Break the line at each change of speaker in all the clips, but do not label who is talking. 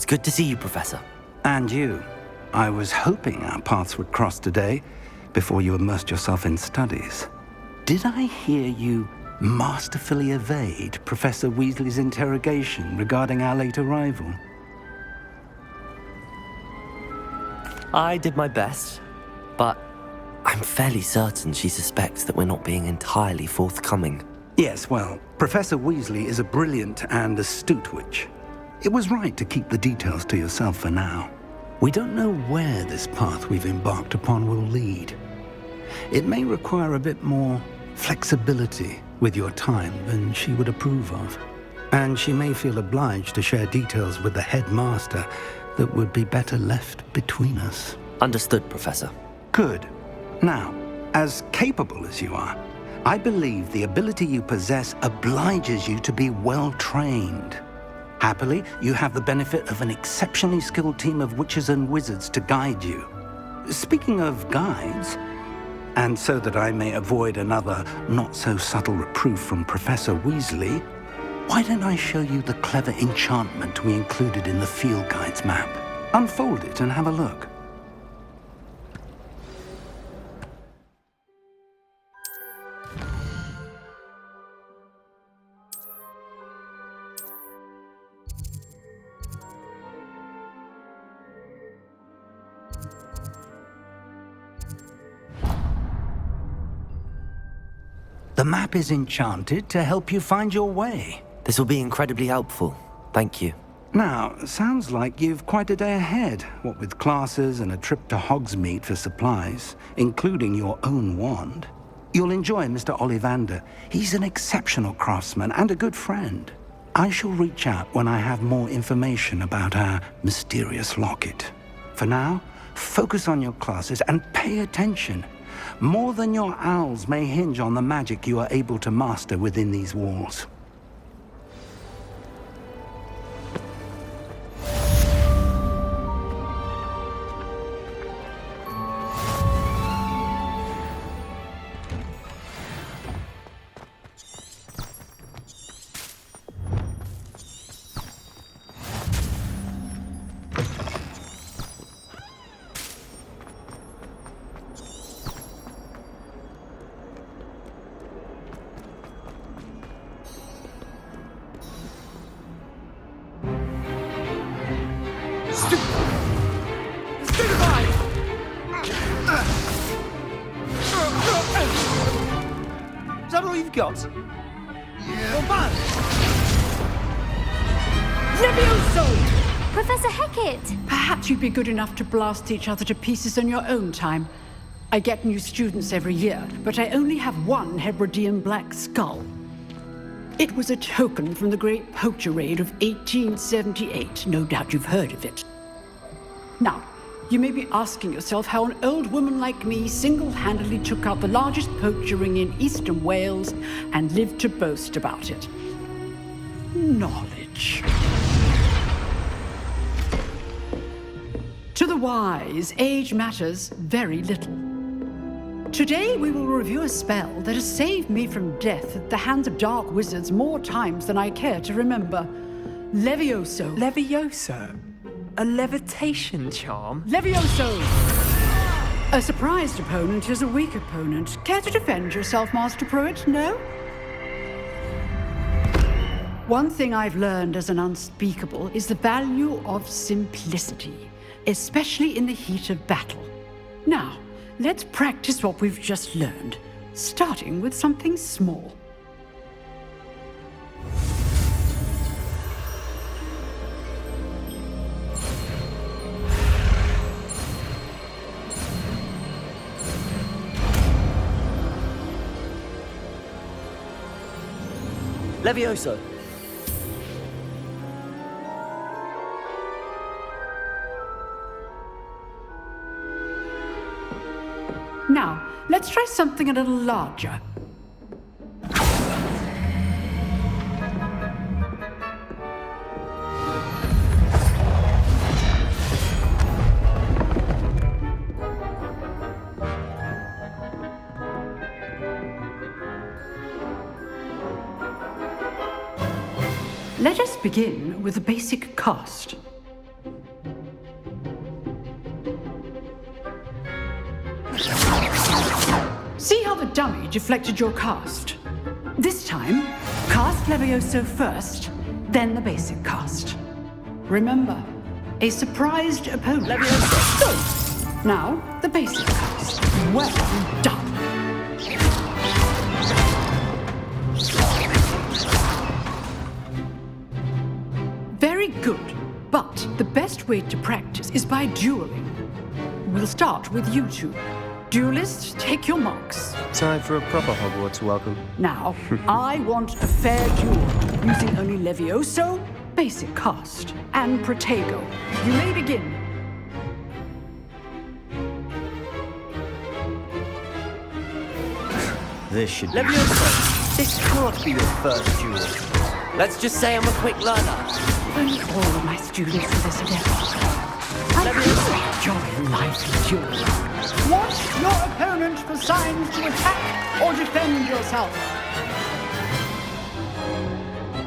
good to see you, Professor.
And you. I was hoping our paths would cross today, before you immersed yourself in studies. Did I hear you masterfully evade Professor Weasley's interrogation regarding our late arrival?
I did my best, but I'm fairly certain she suspects that we're not being entirely forthcoming.
Yes, well, Professor Weasley is a brilliant and astute witch. It was right to keep the details to yourself for now. We don't know where this path we've embarked upon will lead. It may require a bit more flexibility with your time than she would approve of. And she may feel obliged to share details with the headmaster that would be better left between us.
Understood, Professor.
Good. Now, as capable as you are, I believe the ability you possess obliges you to be well-trained. Happily, you have the benefit of an exceptionally skilled team of witches and wizards to guide you. Speaking of guides, and so that I may avoid another not-so-subtle reproof from Professor Weasley, why don't I show you the clever enchantment we included in the field guide's map? Unfold it and have a look. The map is enchanted to help you find your way.
This will be incredibly helpful. Thank you.
Now, sounds like you've quite a day ahead, what with classes and a trip to Hogsmeade for supplies, including your own wand. You'll enjoy Mr. Ollivander. He's an exceptional craftsman and a good friend. I shall reach out when I have more information about our mysterious locket. For now, focus on your classes and pay attention. More than your owls may hinge on the magic you are able to master within these walls.
Is that all you've got? Yeah.
Levioso! Professor Hecat!
Perhaps you'd be good enough to blast each other to pieces in your own time. I get new students every year, but I only have one Hebridean black skull. It was a token from the Great Poacher Raid of 1878. No doubt you've heard of it. Now, you may be asking yourself how an old woman like me single-handedly took out the largest poacher ring in eastern Wales and lived to boast about it. Knowledge. To the wise, age matters very little. Today we will review a spell that has saved me from death at the hands of dark wizards more times than I care to remember. Levioso.
Levioso? A levitation charm?
Levioso! A surprised opponent is a weak opponent. Care to defend yourself, Master Pruitt? No? One thing I've learned as an unspeakable is the value of simplicity, especially in the heat of battle. Now, let's practice what we've just learned, starting with something small.
Levioso!
Now, let's try something a little larger. Let us begin with the basic cast. See how the dummy deflected your cast? This time, cast Levioso first, then the basic cast. Remember, a surprised opponent. Levioso. Good. Now, the basic cast. Well done. Very good, but the best way to practice is by dueling. We'll start with you two. Duelists, take your marks.
Time for a proper Hogwarts welcome.
Now, I want a fair duel, using only Levioso, basic cast, and Protego. You may begin.
This should be...
Levioso, this can't be your first duel.
Let's just say I'm a quick learner.
Only all of my students do this again. I enjoy life dueling. Watch your opponent for signs to attack or defend yourself.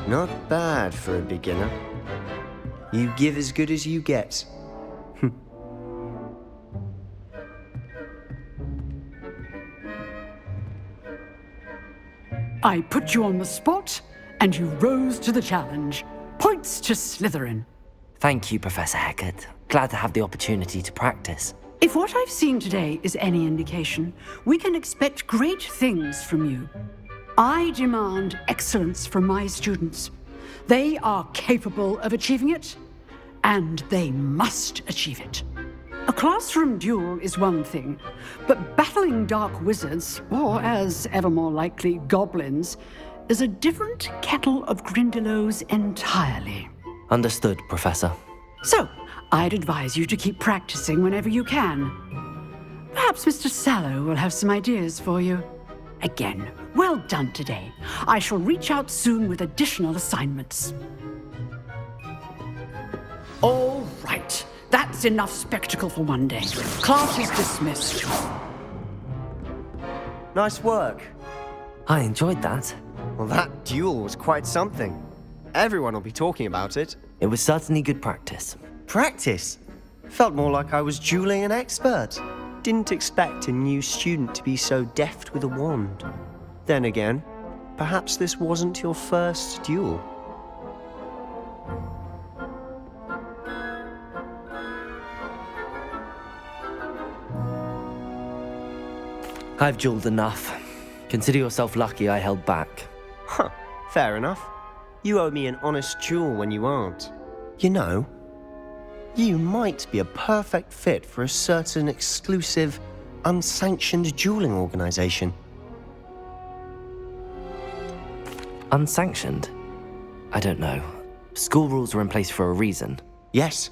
Not bad for a beginner. You give as good as you get.
I put you on the spot, and you rose to the challenge. Points to Slytherin.
Thank you, Professor Hecat. Glad to have the opportunity to practice.
If what I've seen today is any indication, we can expect great things from you. I demand excellence from my students. They are capable of achieving it, and they must achieve it. A classroom duel is one thing, but battling dark wizards, or as ever more likely, goblins, is a different kettle of Grindylows entirely.
Understood, Professor.
So, I'd advise you to keep practicing whenever you can. Perhaps Mr. Sallow will have some ideas for you. Again, well done today. I shall reach out soon with additional assignments. All right. That's enough spectacle for one day. Class is dismissed.
Nice work.
I enjoyed that.
Well, that duel was quite something. Everyone will be talking about it.
It was certainly good practice.
Practice? Felt more like I was dueling an expert. Didn't expect a new student to be so deft with a wand. Then again, perhaps this wasn't your first duel.
I've dueled enough. Consider yourself lucky I held back.
Huh, fair enough. You owe me an honest duel when you aren't. You know, you might be a perfect fit for a certain exclusive, unsanctioned dueling organization.
Unsanctioned? I don't know. School rules are in place for a reason.
Yes,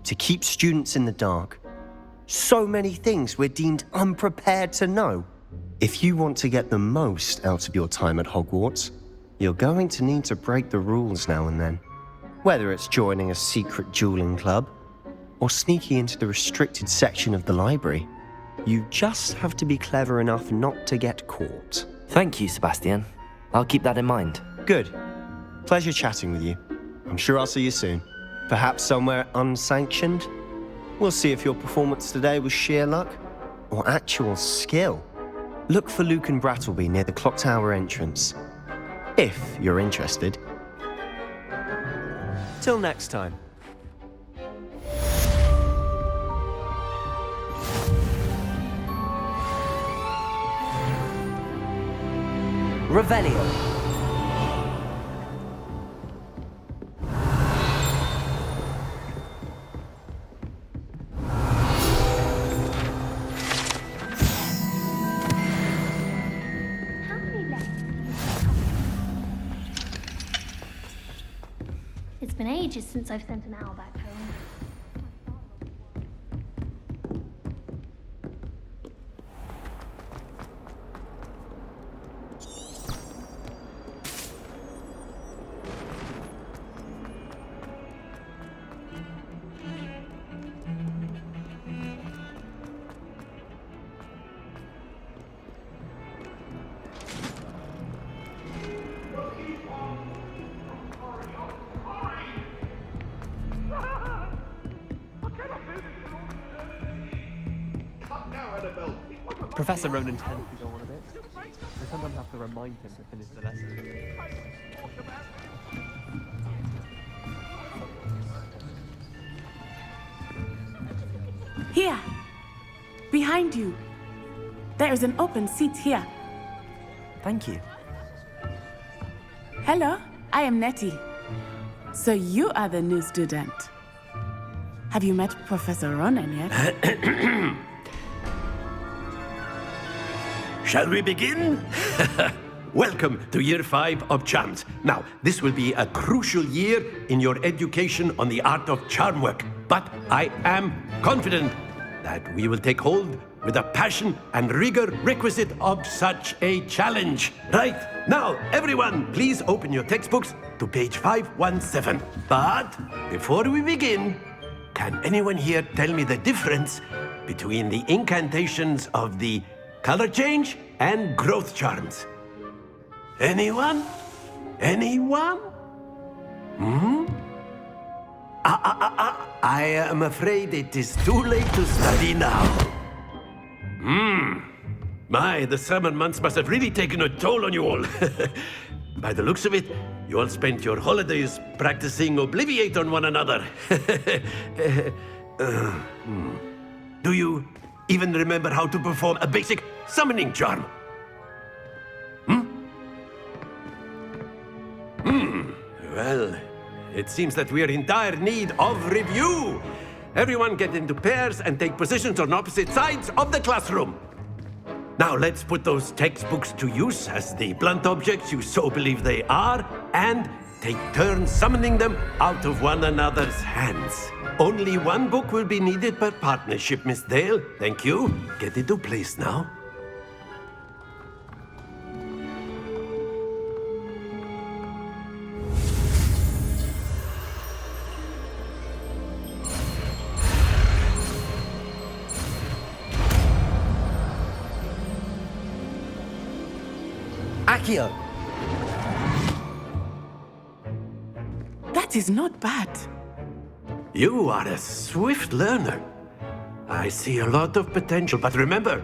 to keep students in the dark. So many things we're deemed unprepared to know. If you want to get the most out of your time at Hogwarts, you're going to need to break the rules now and then. Whether it's joining a secret dueling club, or sneaking into the restricted section of the library, you just have to be clever enough not to get caught.
Thank you, Sebastian. I'll keep that in mind.
Good. Pleasure chatting with you. I'm sure I'll see you soon. Perhaps somewhere unsanctioned? We'll see if your performance today was sheer luck or actual skill. Look for Luke and Brattleby near the clock tower entrance, if you're interested. Till next time.
Revelio.
It's been ages since I've sent an owl back home.
Professor Ronan 10 if you don't want to
sometimes have to remind him to finish the lesson.
Here, behind you. There is an open seat here.
Thank you.
Hello, I am Nettie. So you are the new student. Have you met Professor Ronan yet?
Shall we begin? Welcome to Year 5 of Charms. Now, this will be a crucial year in your education on the art of charm work. But I am confident that we will take hold with the passion and rigor requisite of such a challenge. Right, now, everyone, please open your textbooks to page 517. But before we begin, can anyone here tell me the difference between the incantations of the color change and growth charms? Anyone? Anyone? I am afraid it is too late to study now. My, the summer months must have really taken a toll on you all. By the looks of it, you all spent your holidays practicing Obliviate on one another. Do you even remember how to perform a basic summoning charm? Well, it seems that we are in dire need of review. Everyone get into pairs and take positions on opposite sides of the classroom. Now let's put those textbooks to use as the blunt objects you so believe they are, and take turns summoning them out of one another's hands. Only one book will be needed per partnership, Miss Dale. Thank you. Get into place now.
Accio!
That is not bad.
You are a swift learner. I see a lot of potential, but remember,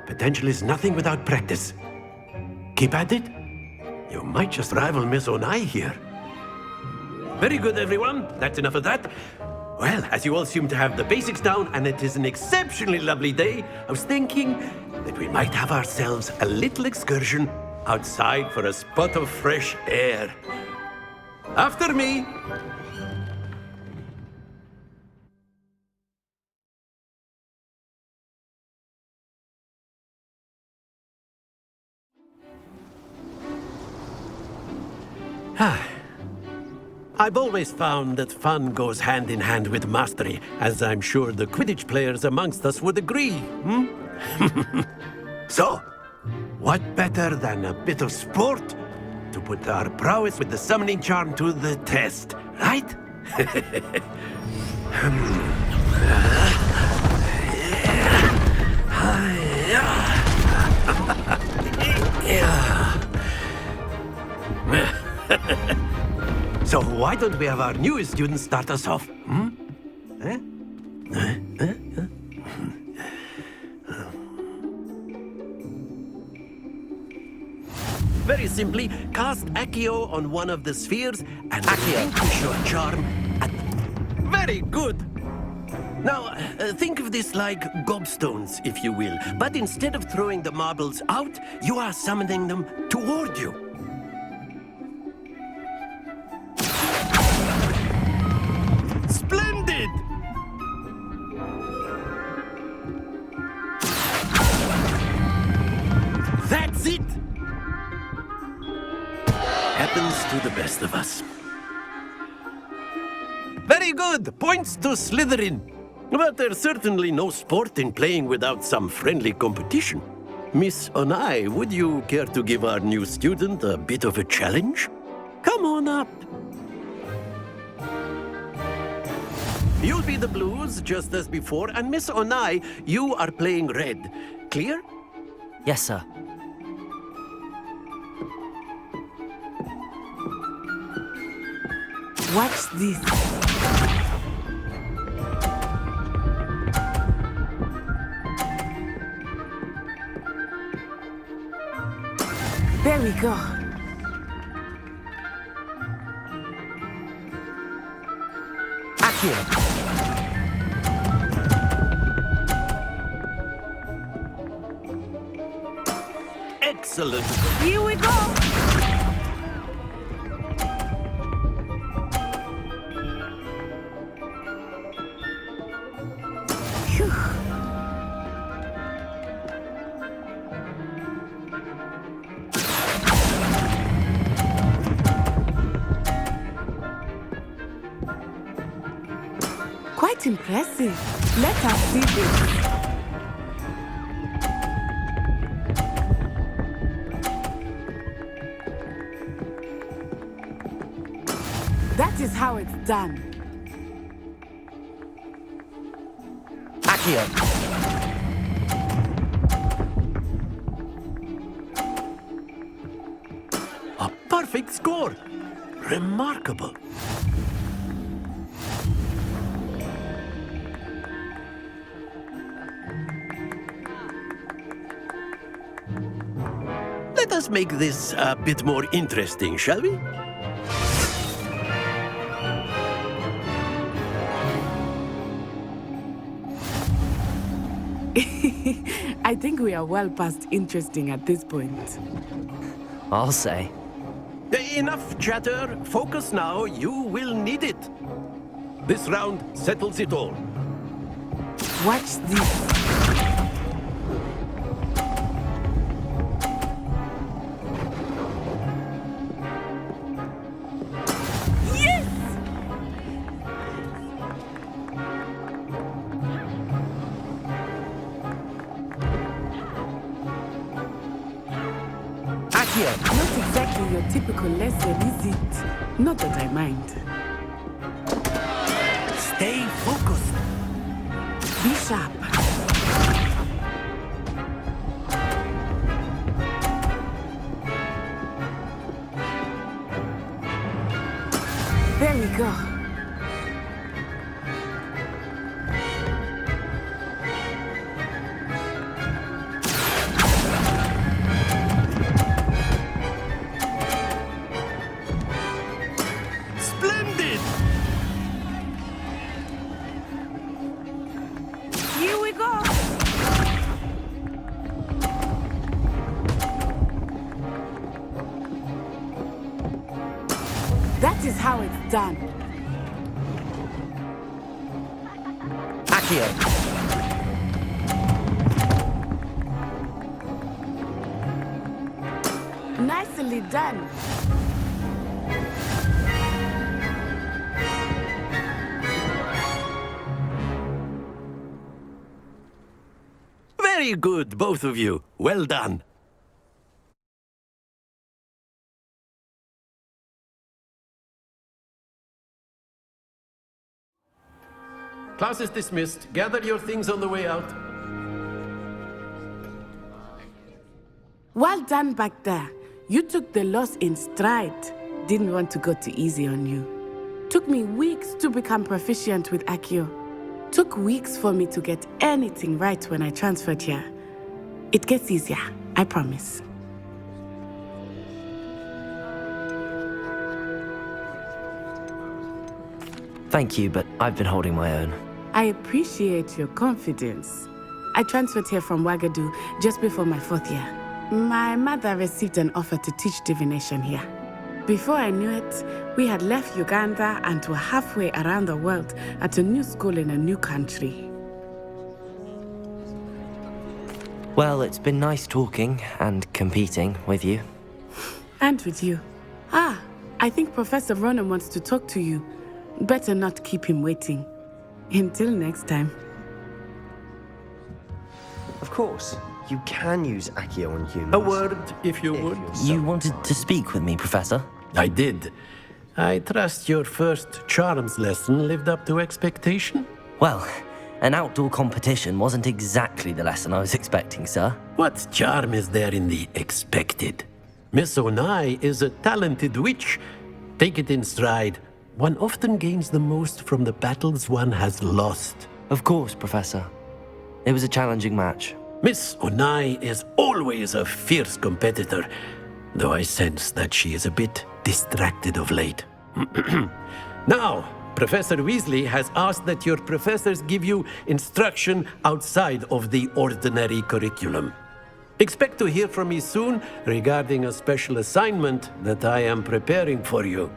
potential is nothing without practice. Keep at it. You might just rival Miss Onai here. Very good, everyone. That's enough of that. Well, as you all seem to have the basics down, and it is an exceptionally lovely day, I was thinking that we might have ourselves a little excursion outside for a spot of fresh air. After me. I've always found that fun goes hand in hand with mastery, as I'm sure the Quidditch players amongst us would agree. So, what better than a bit of sport to put our prowess with the summoning charm to the test, right? So why don't we have our newest student start us off? Very simply, cast Accio on one of the spheres and relinquish your charm at... Very good! Now, think of this like gobstones, if you will. But instead of throwing the marbles out, you are summoning them toward you. Splendid! That's it! Happens to the best of us. Very good! Points to Slytherin. But there's certainly no sport in playing without some friendly competition. Miss Onai, would you care to give our new student a bit of a challenge? Come on up. You'll be the blues, just as before, and Miss Onai, you are playing red. Clear?
Yes, sir.
What's this? There we go.
Accio!
Excellent.
Here we go. Phew. Quite impressive. Let us see this. That is how it's done.
Accio!
A perfect score. Remarkable. Let us make this a bit more interesting, shall we?
I think we are well past interesting at this point.
I'll say.
Enough chatter. Focus now. You will need it. This round settles it all.
Watch this. Not exactly your typical lesson, is it? Not that I mind.
Stay focused.
Be sharp. There we go.
Splendid!
Here we go. That is how it's done.
Accio!
Nicely done.
Very good, both of you. Well done. Class is dismissed. Gather your things on the way out.
Well done back there. You took the loss in stride. Didn't want to go too easy on you. Took me weeks to become proficient with Accio. Took weeks for me to get anything right when I transferred here. It gets easier, I promise.
Thank you, but I've been holding my own.
I appreciate your confidence. I transferred here from Wagadu just before my 4th year. My mother received an offer to teach divination here. Before I knew it, we had left Uganda and were halfway around the world at a new school in a new country.
Well, it's been nice talking and competing with you.
And with you. Ah, I think Professor Ronan wants to talk to you. Better not keep him waiting. Until next time.
Of course, you can use Accio on humans.
A word, if you would.
You wanted to speak with me, Professor?
I did. I trust your first charms lesson lived up to expectation?
Well, an outdoor competition wasn't exactly the lesson I was expecting, sir.
What charm is there in the expected? Miss Onai is a talented witch. Take it in stride. One often gains the most from the battles one has lost.
Of course, Professor. It was a challenging match.
Miss Onai is always a fierce competitor. though I sense that she is a bit distracted of late. Now, Professor Weasley has asked that your professors give you instruction outside of the ordinary curriculum. Expect to hear from me soon regarding a special assignment that I am preparing for you.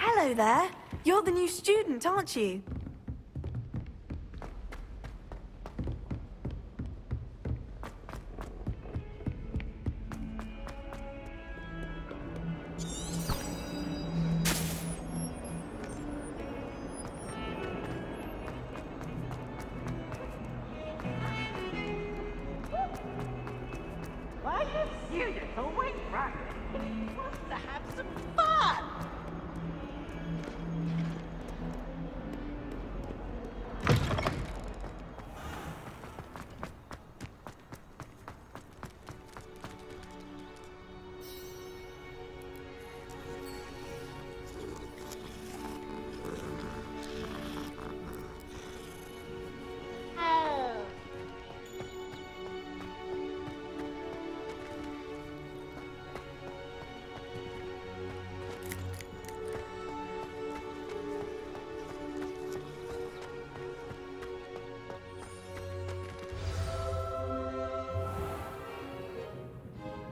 Hello there. You're the new student, aren't you?
Why you students always run? Wants to have some fun.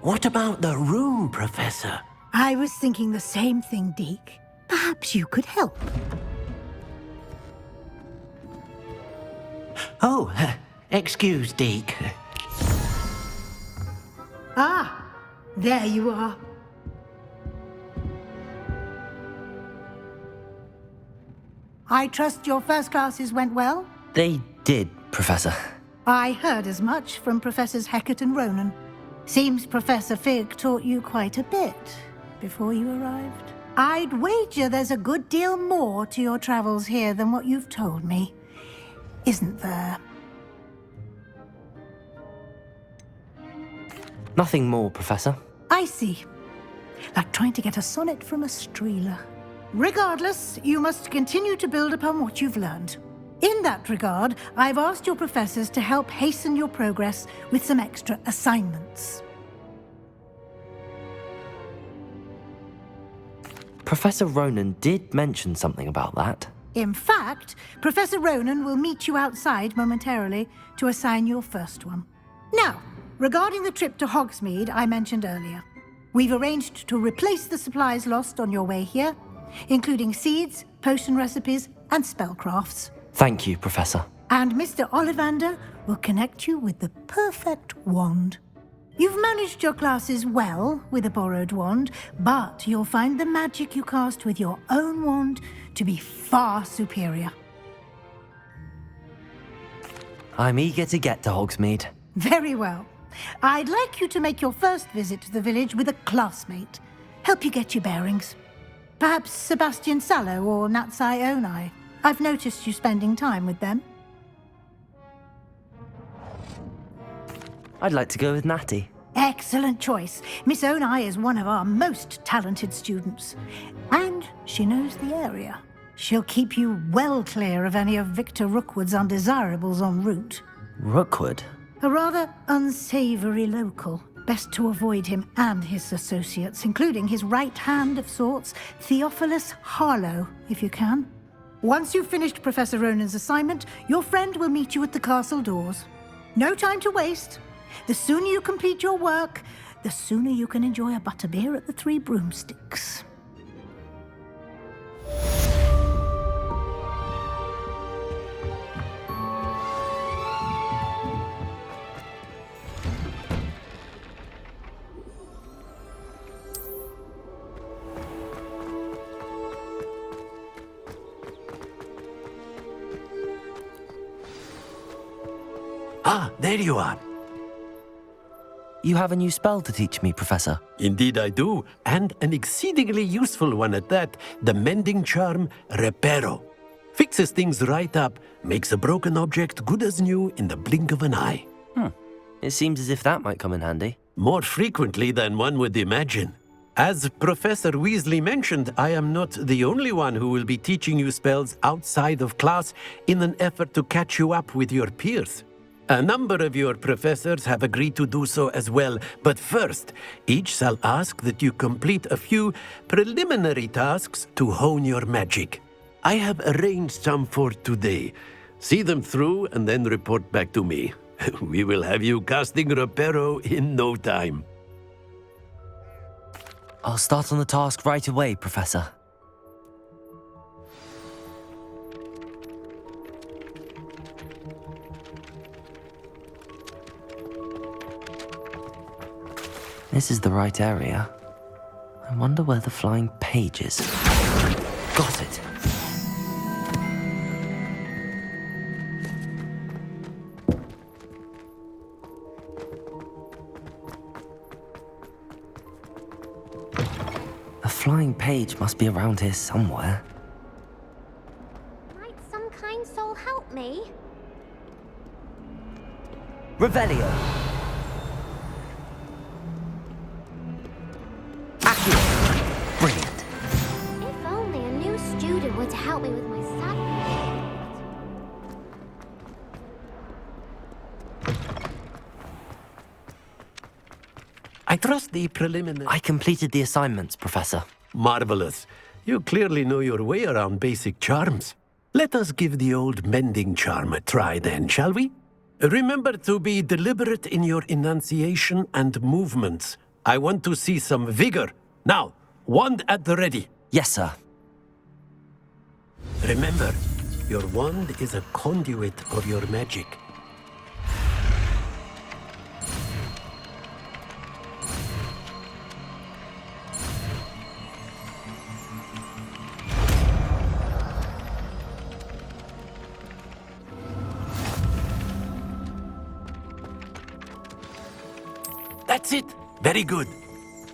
What about the room, Professor?
I was thinking the same thing, Deke. Perhaps you could help.
Oh, excuse, Deke.
Ah, there you are. I trust your first classes went well?
They did, Professor.
I heard as much from Professors Hecat and Ronan. Seems Professor Fig taught you quite a bit before you arrived. I'd wager there's a good deal more to your travels here than what you've told me, isn't there?
Nothing more, Professor.
I see. Like trying to get a sonnet from a streeler. Regardless, you must continue to build upon what you've learned. In that regard, I've asked your professors to help hasten your progress with some extra assignments.
Professor Ronan did mention something about that.
In fact, Professor Ronan will meet you outside momentarily to assign your first one. Now, regarding the trip to Hogsmeade I mentioned earlier, we've arranged to replace the supplies lost on your way here, including seeds, potion recipes, and spellcrafts.
Thank you, Professor.
And Mr. Ollivander will connect you with the perfect wand. You've managed your classes well with a borrowed wand, but you'll find the magic you cast with your own wand to be far superior.
I'm eager to get to Hogsmeade.
Very well. I'd like you to make your first visit to the village with a classmate. Help you get your bearings. Perhaps Sebastian Sallow or Natsai Onai. I've noticed you spending time with them.
I'd like to go with Natty.
Excellent choice. Miss Onai is one of our most talented students. And she knows the area. She'll keep you well clear of any of Victor Rookwood's undesirables en route.
Rookwood?
A rather unsavory local. Best to avoid him and his associates, including his right hand of sorts, Theophilus Harlow, if you can. Once you've finished Professor Ronan's assignment, your friend will meet you at the castle doors. No time to waste. The sooner you complete your work, the sooner you can enjoy a butterbeer at the Three Broomsticks.
Ah, there you are.
You have a new spell to teach me, Professor.
Indeed I do, and an exceedingly useful one at that. The mending charm, Reparo. Fixes things right up, makes a broken object good as new in the blink of an eye.
It seems as if that might come in handy.
More frequently than one would imagine. As Professor Weasley mentioned, I am not the only one who will be teaching you spells outside of class in an effort to catch you up with your peers. A number of your professors have agreed to do so as well, but first, each shall ask that you complete a few preliminary tasks to hone your magic. I have arranged some for today. See them through and then report back to me. We will have you casting Reparo in no time.
I'll start on the task right away, Professor. This is the right area. I wonder where the flying page is. Got it. The flying page must be around here somewhere.
Might some kind soul help me?
Revelio! Brilliant.
If only a new student were to help me with my
I trust the preliminary...
I completed the assignments, Professor.
Marvelous. You clearly know your way around basic charms. Let us give the old mending charm a try then, shall we? Remember to be deliberate in your enunciation and movements. I want to see some vigor. Now, wand at the ready.
Yes, sir.
Remember, your wand is a conduit of your magic. That's it. Very good.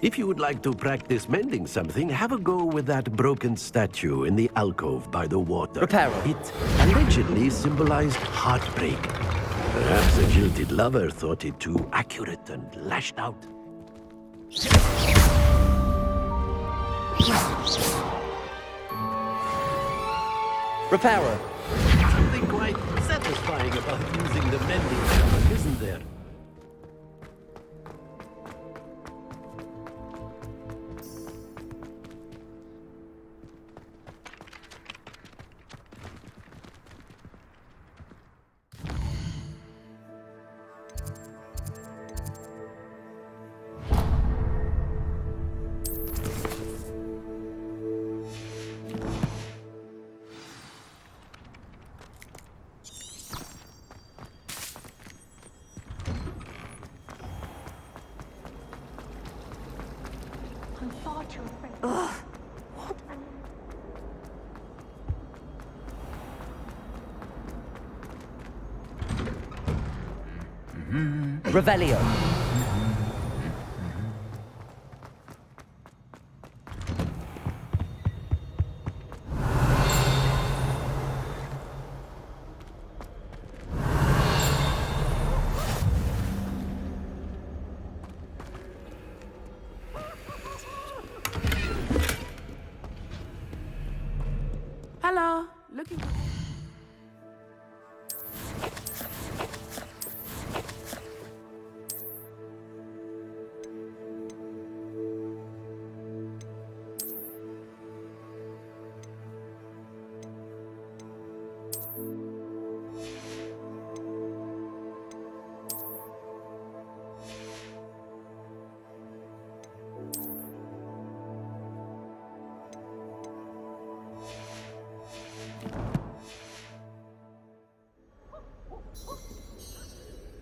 If you would like to practice mending something, have a go with that broken statue in the alcove by the water.
Reparo.
It allegedly symbolized heartbreak. Perhaps a jilted lover thought it too accurate and lashed out.
Reparo.
Something quite satisfying about using the mending charm, isn't there?
Revelio.
Hello. Looking.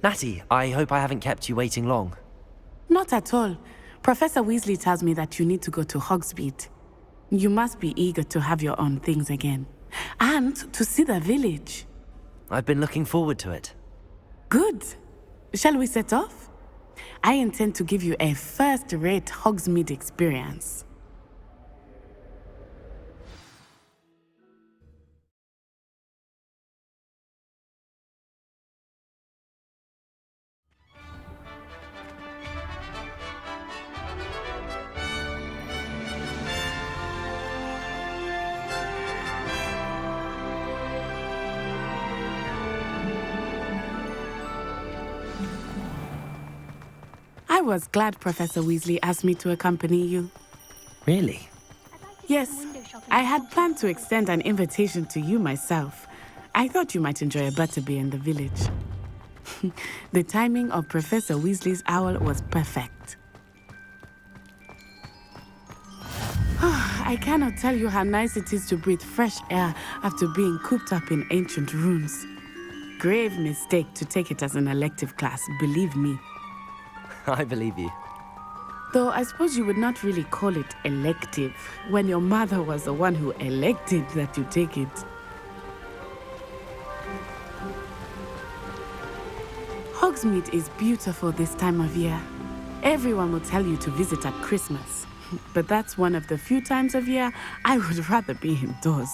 Natty, I hope I haven't kept you waiting long.
Not at all. Professor Weasley tells me that you need to go to Hogsmeade. You must be eager to have your own things again. And to see the village.
I've been looking forward to it.
Good. Shall we set off? I intend to give you a first-rate Hogsmeade experience. I was glad Professor Weasley asked me to accompany you.
Really?
Yes, I had planned to extend an invitation to you myself. I thought you might enjoy a butterbeer in the village. The timing of Professor Weasley's owl was perfect. I cannot tell you how nice it is to breathe fresh air after being cooped up in ancient rooms. Grave mistake to take it as an elective class, believe me.
I believe you.
Though I suppose you would not really call it elective when your mother was the one who elected that you take it. Hogsmeade is beautiful this time of year. Everyone will tell you to visit at Christmas. But that's one of the few times of year I would rather be indoors.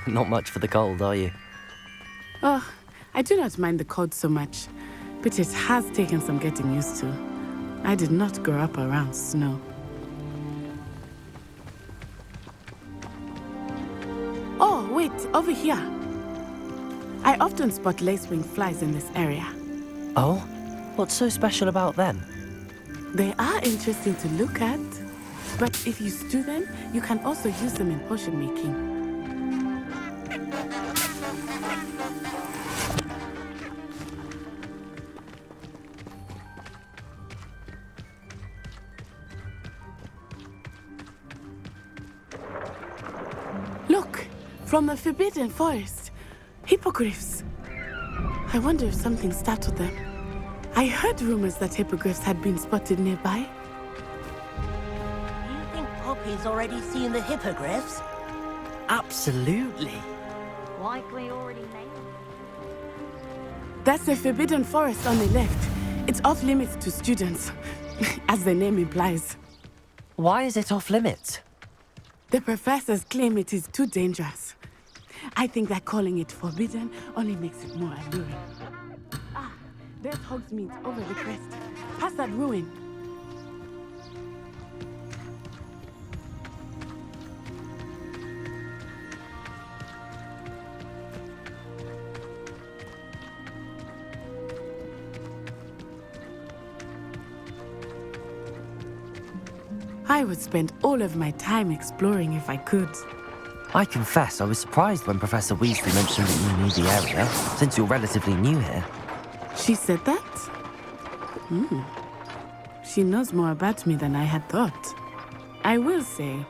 Not much for the cold, are you?
Oh, I do not mind the cold so much, but it has taken some getting used to. I did not grow up around snow. Oh, wait, over here. I often spot lacewing flies in this area.
Oh? What's so special about them?
They are interesting to look at, but if you stew them, you can also use them in potion making. Look, from the Forbidden Forest, hippogriffs. I wonder if something startled them. I heard rumors that hippogriffs had been spotted nearby.
You think Poppy's already seen the hippogriffs?
Absolutely.
Likely already named.
That's the Forbidden Forest on the left. It's off limits to students, as the name implies.
Why is it off limits?
The professors claim it is too dangerous. I think that calling it forbidden only makes it more alluring. Ah, there's Hogsmeade over the crest. Past that ruin. I would spend all of my time exploring if I could.
I confess I was surprised when Professor Weasley mentioned that you knew the area, since you're relatively new here.
She said that? She knows more about me than I had thought. I will say,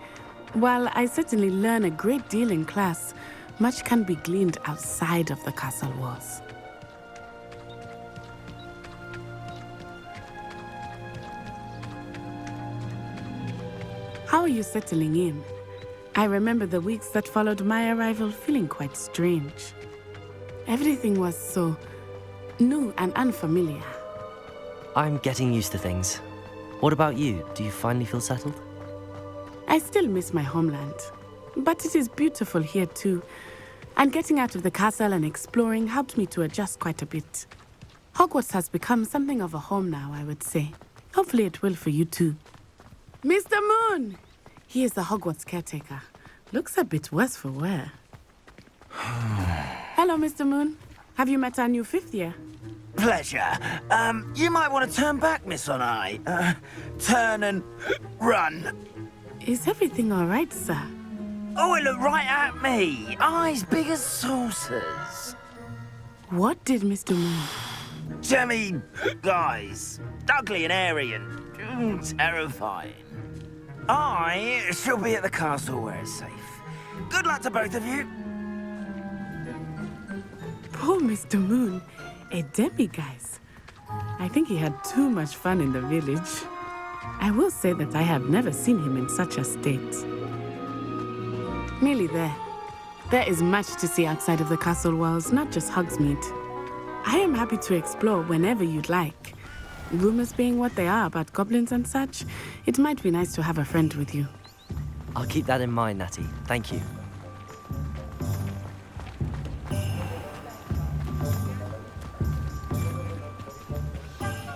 while I certainly learn a great deal in class, much can be gleaned outside of the castle walls. How are you settling in? I remember the weeks that followed my arrival feeling quite strange. Everything was so new and unfamiliar.
I'm getting used to things. What about you? Do you finally feel settled?
I still miss my homeland, but it is beautiful here too. And getting out of the castle and exploring helped me to adjust quite a bit. Hogwarts has become something of a home now, I would say. Hopefully it will for you too. Mr. Moon! He is the Hogwarts caretaker. Looks a bit worse for wear. Hello, Mr. Moon. Have you met our new fifth year?
Pleasure. You might want to turn back, Miss Onai. Turn and run.
Is everything all right, sir?
Oh, it looked right at me. Eyes big as saucers.
What did Mr. Moon?
Jemmy guys. Ugly and airy and terrifying. I shall be at the castle where it's safe. Good luck to both of you.
Poor Mr. Moon. A demiguise. I think he had too much fun in the village. I will say that I have never seen him in such a state. Nearly there. There is much to see outside of the castle walls, not just Hogsmeade. I am happy to explore whenever you'd like. Rumors being what they are about goblins and such, it might be nice to have a friend with you.
I'll keep that in mind, Natty. Thank you.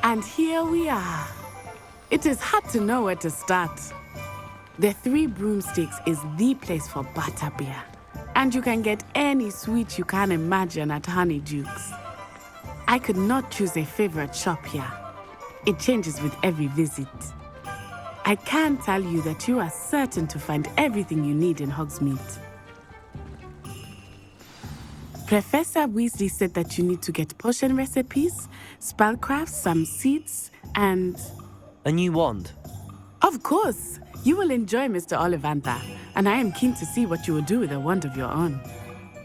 And here we are. It is hard to know where to start. The Three Broomsticks is the place for butterbeer. And you can get any sweet you can imagine at Honeydukes. I could not choose a favorite shop here. It changes with every visit. I can tell you that you are certain to find everything you need in Hogsmeade. Professor Weasley said that you need to get potion recipes, spellcrafts, some seeds, and...
A new wand?
Of course! You will enjoy Mr. Ollivandar, and I am keen to see what you will do with a wand of your own.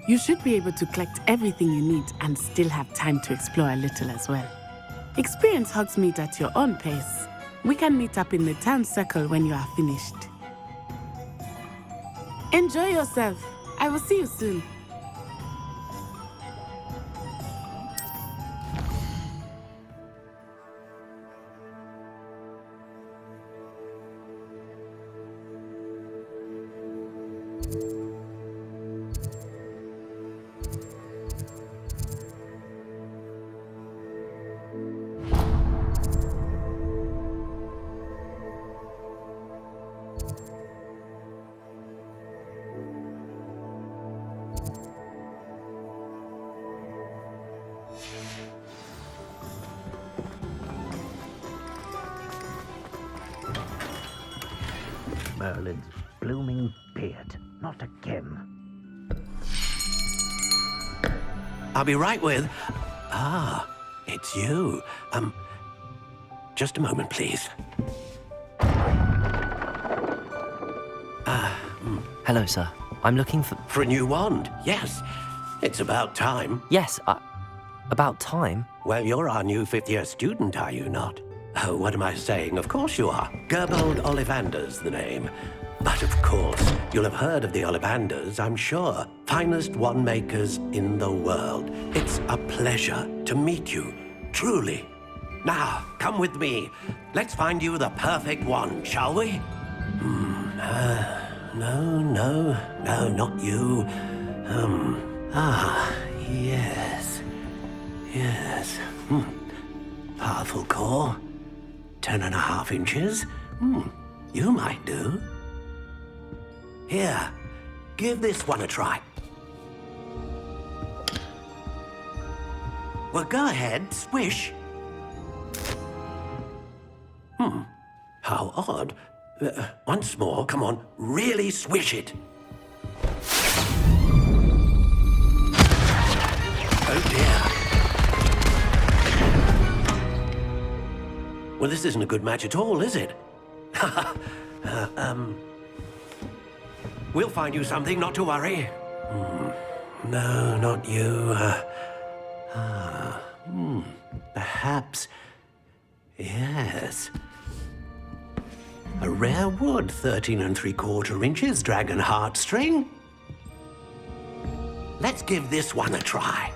You should be able to collect everything you need and still have time to explore a little as well. Experience Hogsmeade at your own pace. We can meet up in the town circle when you are finished. Enjoy yourself. I will see you soon.
Merlin's blooming beard. Not again.
I'll be right with... Ah, it's you. Just a moment, please.
Hello, sir. I'm looking for...
For a new wand, yes. It's about time.
Yes, about time?
Well, you're our new fifth-year student, are you not? Oh, what am I saying? Of course you are. Gerbold Ollivander's the name. But of course, you'll have heard of the Ollivanders, I'm sure. Finest wand makers in the world. It's a pleasure to meet you, truly. Now, come with me. Let's find you the perfect wand, shall we? No, not you. Yes. Powerful core. 10.5 inches. You might do. Here, give this one a try. Well, go ahead, swish. How odd. Once more, come on, really swish it. Oh dear. Well, this isn't a good match at all, is it? We'll find you something, not to worry. No, not you. Perhaps... Yes. A rare wood, 13 3/4 inches, dragon heartstring. Let's give this one a try.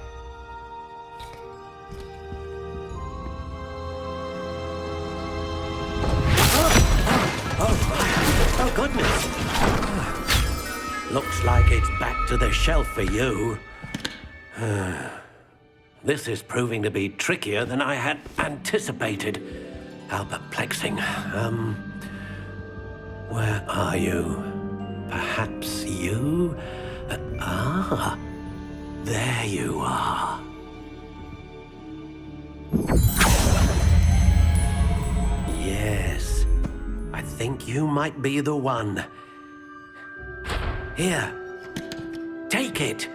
Oh, goodness. Looks like it's back to the shelf for you. This is proving to be trickier than I had anticipated. How perplexing. Where are you? Perhaps you? There you are. Yes, I think you might be the one. Here, take it.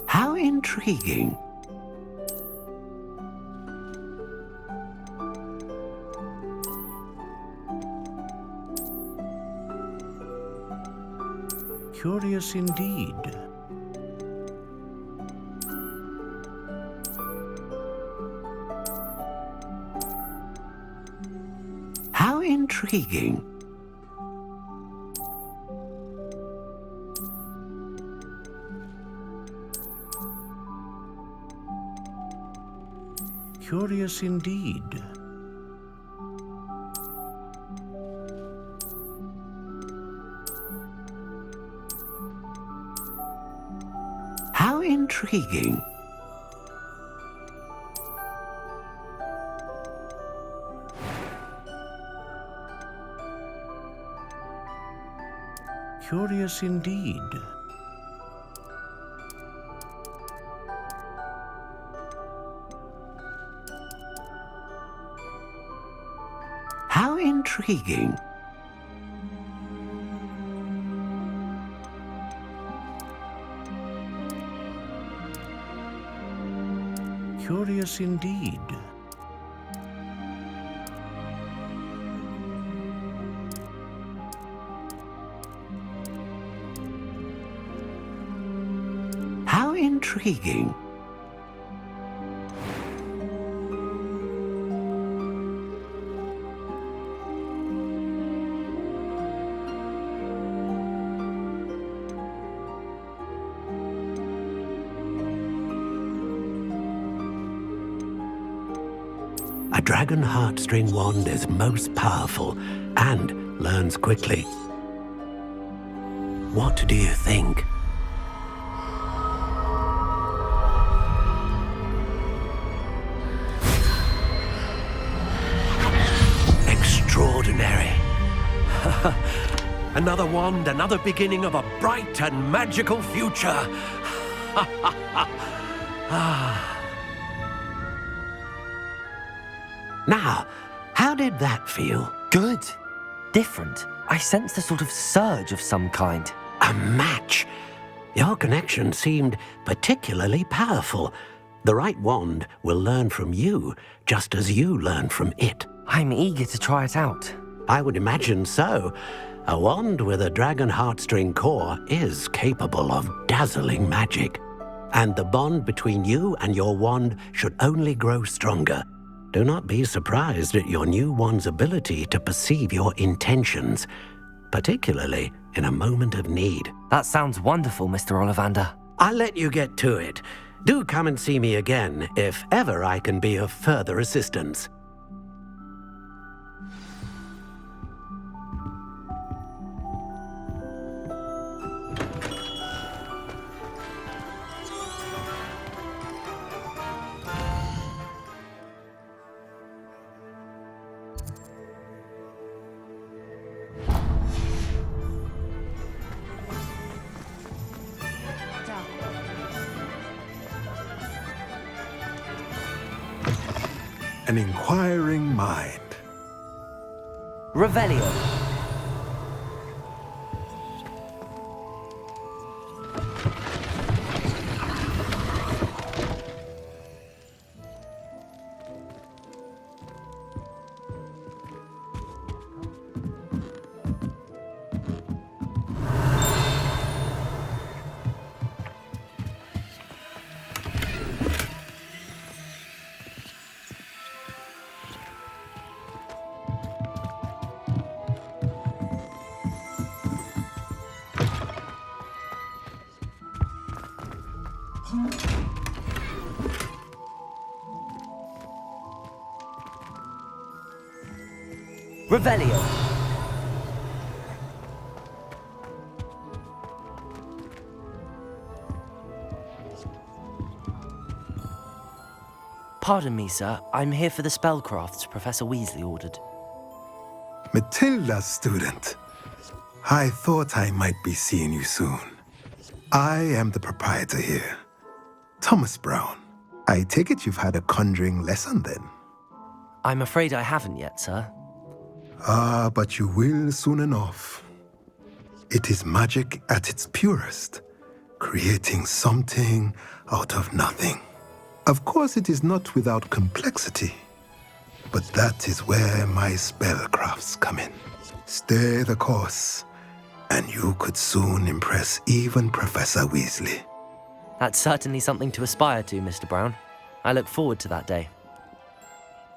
How intriguing.
Curious indeed.
How intriguing.
Curious indeed.
How intriguing.
Curious indeed.
How intriguing.
Curious indeed.
How intriguing. A dragon heartstring wand is most powerful and learns quickly. What do you think? Extraordinary. Another wand, another beginning of a bright and magical future. Now, how did that feel?
Good. Different. I sensed a sort of surge of some kind.
A match. Your connection seemed particularly powerful. The right wand will learn from you, just as you learn from it.
I'm eager to try it out.
I would imagine so. A wand with a dragon heartstring core is capable of dazzling magic. And the bond between you and your wand should only grow stronger. Do not be surprised at your new wand's ability to perceive your intentions, particularly in a moment of need.
That sounds wonderful, Mr. Ollivander.
I'll let you get to it. Do come and see me again if ever I can be of further assistance.
An inquiring mind.
Revelio. Revelio. Pardon me, sir. I'm here for the spellcrafts Professor Weasley ordered.
Matilda's student. I thought I might be seeing you soon. I am the proprietor here, Thomas Brown. I take it you've had a conjuring lesson then?
I'm afraid I haven't yet, sir.
Ah, but you will soon enough. It is magic at its purest, creating something out of nothing. Of course, it is not without complexity, but that is where my spellcrafts come in. Stay the course, and you could soon impress even Professor Weasley.
That's certainly something to aspire to, Mr. Brown. I look forward to that day.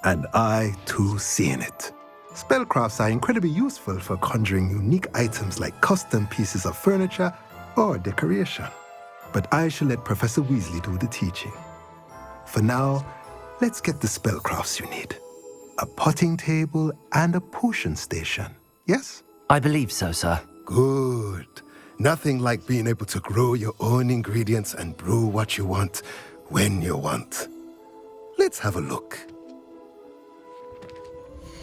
And I, too, seeing it. Spellcrafts are incredibly useful for conjuring unique items like custom pieces of furniture or decoration. But I shall let Professor Weasley do the teaching. For now, let's get the spellcrafts you need. A potting table and a potion station, yes?
I believe so, sir.
Good. Nothing like being able to grow your own ingredients and brew what you want when you want. Let's have a look.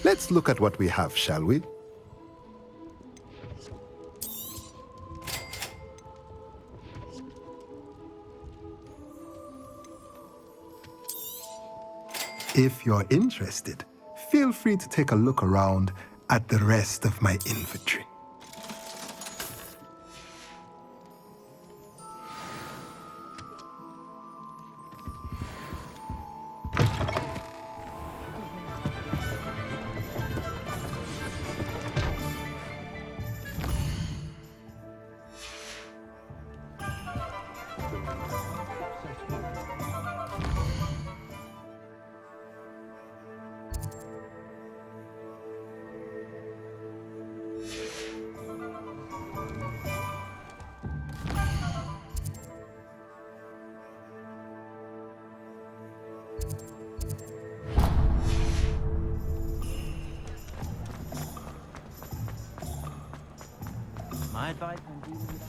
Let's look at what we have, shall we? If you're interested, feel free to take a look around at the rest of my inventory.
My advice on dealing with...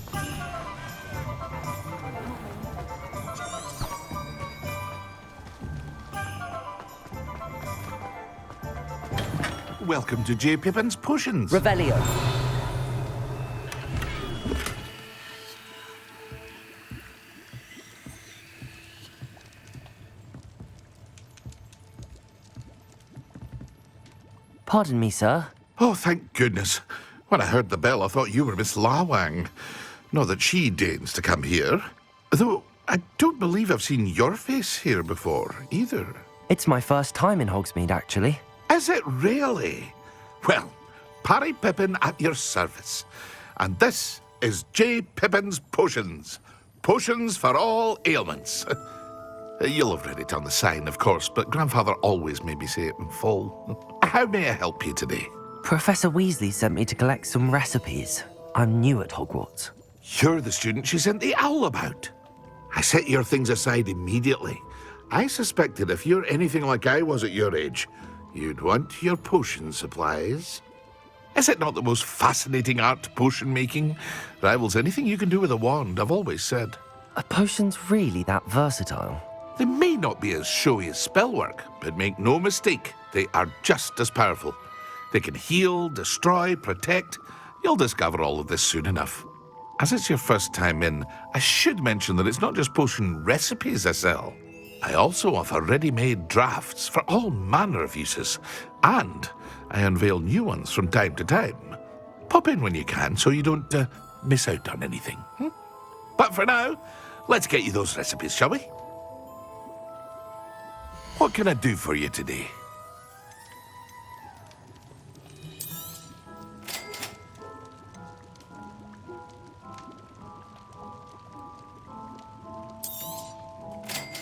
Welcome to J. Pippin's Potions.
Revelio. Pardon me, sir.
Oh, thank goodness. When I heard the bell, I thought you were Miss Lawang. Not that she deigns to come here. Though I don't believe I've seen your face here before, either.
It's my first time in Hogsmeade, actually.
Is it really? Well, Parry Pippin at your service. And this is J. Pippin's Potions. Potions for all ailments. You'll have read it on the sign, of course, but Grandfather always made me say it in full. How may I help you today?
Professor Weasley sent me to collect some recipes. I'm new at Hogwarts.
You're the student she sent the owl about. I set your things aside immediately. I suspected if you're anything like I was at your age, you'd want your potion supplies. Is it not the most fascinating art, potion making? Rivals anything you can do with a wand, I've always said.
Are potions really that versatile?
They may not be as showy as spellwork, but make no mistake, they are just as powerful. They can heal, destroy, protect. You'll discover all of this soon enough. As it's your first time in, I should mention that it's not just potion recipes I sell. I also offer ready-made drafts for all manner of uses, and I unveil new ones from time to time. Pop in when you can so you don't miss out on anything. But for now, let's get you those recipes, shall we? What can I do for you today?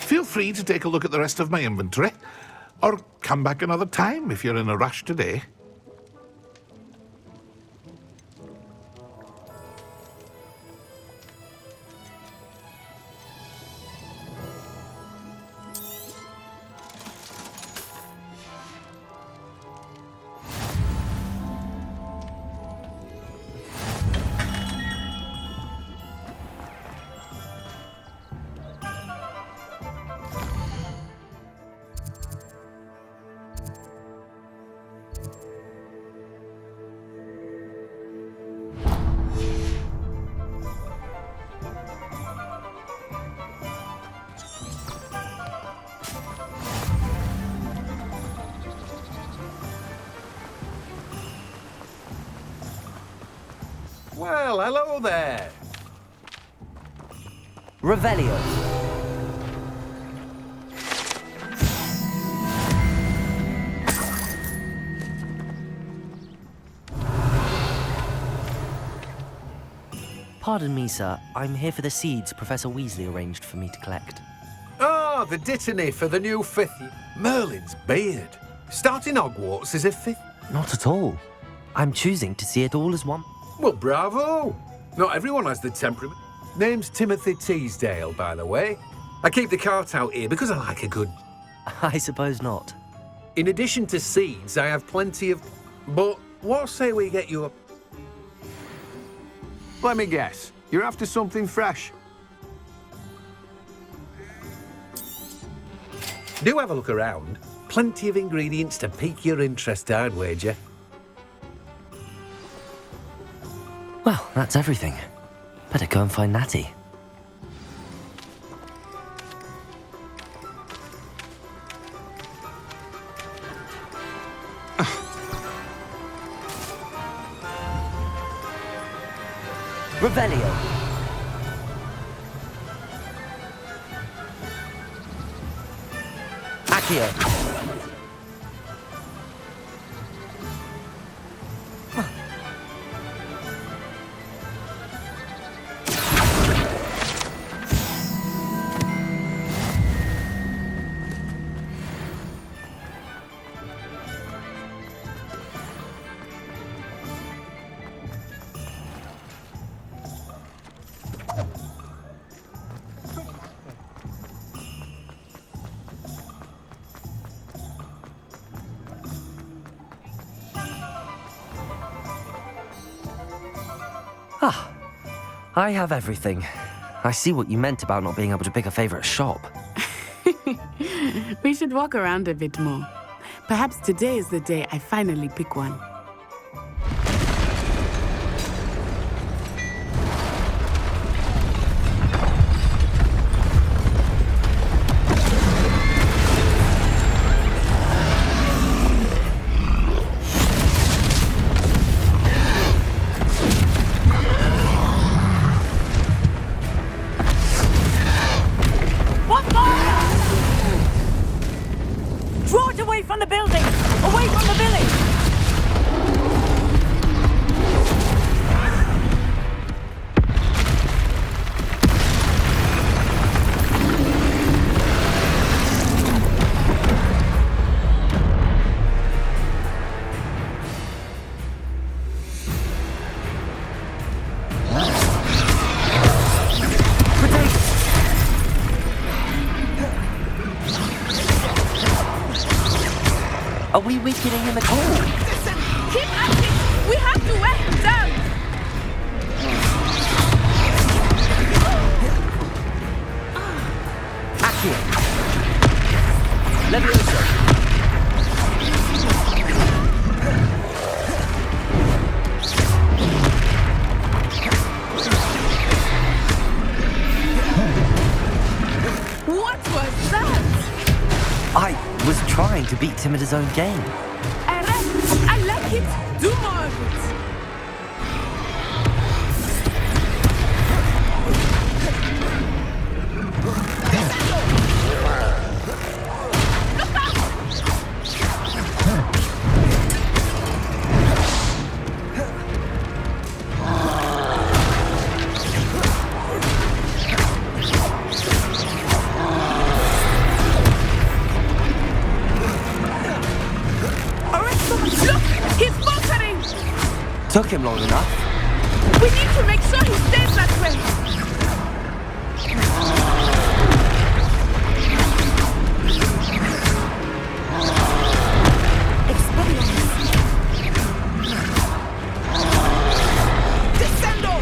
Feel free to take a look at the rest of my inventory, or come back another time if you're in a rush today.
Well, hello there.
Revelio. Pardon me, sir. I'm here for the seeds Professor Weasley arranged for me to collect.
Oh, the dittany for the new 5th year. Merlin's beard. Starting Hogwarts as a 5th.
Not at all. I'm choosing to see it all as one.
Well, bravo. Not everyone has the temperament. Name's Timothy Teasdale, by the way. I keep the cart out here because I like a good...
I suppose not.
In addition to seeds, I have plenty of... But what say we get you a...
Let me guess. You're after something fresh.
Do have a look around. Plenty of ingredients to pique your interest, I'd wager.
Well, that's everything. Better go and find Natty. Revelio. Accio. Ah, I have everything. I see what you meant about not being able to pick a favourite shop.
We should walk around a bit more. Perhaps today is the day I finally pick one.
From the building! Away from the village!
Are we weakening him at all?
Listen, keep at it! We have to wear him down!
Accio. Levioso.
What was that?
I was trying to beat him at his own game.
I like it. Do more of it.
Took him long enough.
We need to make sure he stays that way. Descendo!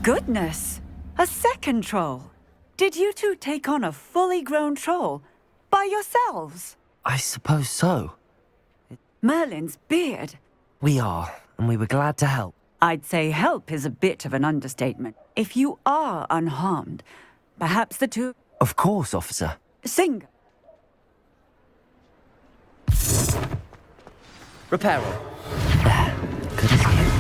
Goodness! A second troll! Did you two take on a fully grown troll by yourselves?
I suppose so.
Merlin's beard.
We are, and we were glad to help.
I'd say help is a bit of an understatement. If you are unharmed, perhaps the two...
Of course, officer.
Sing.
Repairer. There. Good as new.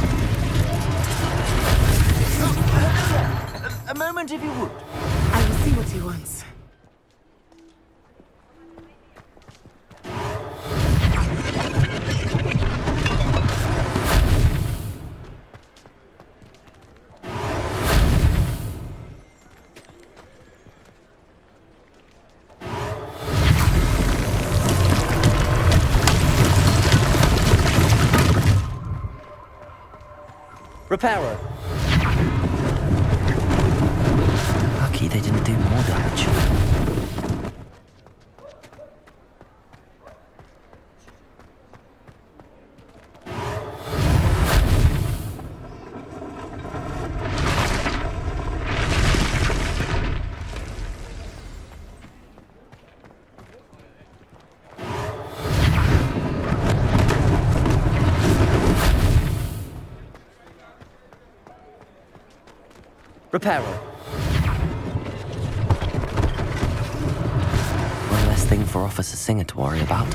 A moment, if you would.
I will see what he wants.
Repairer. Lucky they didn't do more damage. Repairer. One less thing for Officer Singer to worry about.